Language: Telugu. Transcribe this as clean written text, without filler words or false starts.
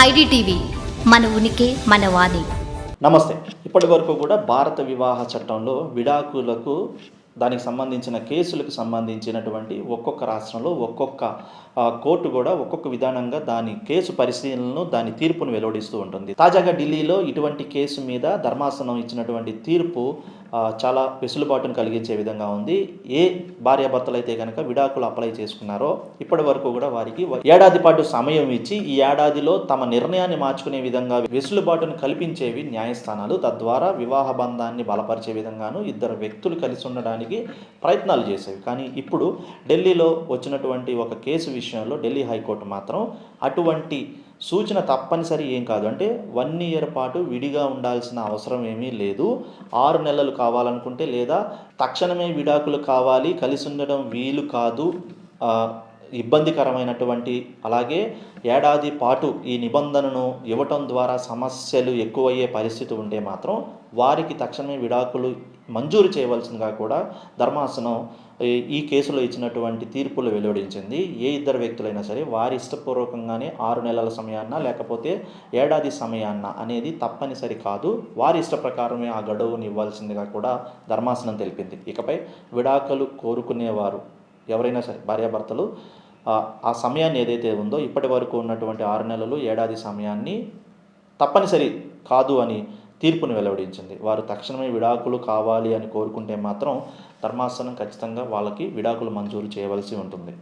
ఐడిటీవీ మన ఉనికి మన వాణి. నమస్తే. ఇప్పటి వరకు కూడా భారత వివాహ చట్టంలో విడాకులకు దానికి సంబంధించిన కేసులకు సంబంధించినటువంటి ఒక్కొక్క రాష్ట్రంలో ఒక్కొక్క కోర్టు కూడా ఒక్కొక్క విధానంగా దాని కేసు పరిశీలనను దాని తీర్పును వెలువడిస్తూ ఉంటుంది. తాజాగా ఢిల్లీలో ఇటువంటి కేసు మీద ధర్మాసనం ఇచ్చినటువంటి తీర్పు చాలా వెసులుబాటును కలిగించే విధంగా ఉంది. ఏ భార్యాభర్తలు అయితే కనుక విడాకులు అప్లై చేసుకున్నారో ఇప్పటి వరకు కూడా వారికి ఏడాది పాటు సమయం ఇచ్చి ఈ ఏడాదిలో తమ నిర్ణయాన్ని మార్చుకునే విధంగా వెసులుబాటును కల్పించేవి న్యాయస్థానాలు. తద్వారా వివాహ బంధాన్ని బలపరిచే విధంగాను ఇద్దరు వ్యక్తులు కలిసి ఉండడానికి ప్రయత్నాలు చేసేవి. కానీ ఇప్పుడు ఢిల్లీలో వచ్చినటువంటి ఒక కేసు విషయంలో ఢిల్లీ హైకోర్టు మాత్రం అటువంటి సూచన తప్పనిసరి ఏం కాదు, అంటే 1 year పాటు విడిగా ఉండాల్సిన అవసరం ఏమీ లేదు. 6 నెలలు కావాలనుకుంటే లేదా తక్షణమే విడాకులు కావాలి, కలిసి ఉండడం వీలు కాదు, ఇబ్బందికరమైనటువంటి అలాగే ఏడాది పాటు ఈ నిబంధనను ఇవ్వటం ద్వారా సమస్యలు ఎక్కువయ్యే పరిస్థితి ఉంటే మాత్రం వారికి తక్షణమే విడాకులు మంజూరు చేయవలసిందిగా కూడా ధర్మాసనం ఈ కేసులో ఇచ్చినటువంటి తీర్పులు వెలువడించింది. ఏ ఇద్దరు వ్యక్తులైనా సరే వారి ఇష్టపూర్వకంగానే 6 నెలల సమయాన్న లేకపోతే ఏడాది సమయాన్న అనేది తప్పనిసరి కాదు, వారి ఇష్ట ప్రకారమే ఆ గడువుని ఇవ్వాల్సిందిగా కూడా ధర్మాసనం తెలిపింది. ఇకపై విడాకులు కోరుకునేవారు ఎవరైనా సరే భార్యాభర్తలు ఆ సమయాన్ని ఏదైతే ఉందో ఇప్పటి వరకు ఉన్నటువంటి 6 నెలలు ఏడాది సమయాన్ని తప్పనిసరి కాదు అని తీర్పును వెలువడించింది. వారు తక్షణమే విడాకులు కావాలి అని కోరుకుంటే మాత్రం ధర్మాసనం ఖచ్చితంగా వాళ్ళకి విడాకులు మంజూరు చేయవలసి ఉంటుంది.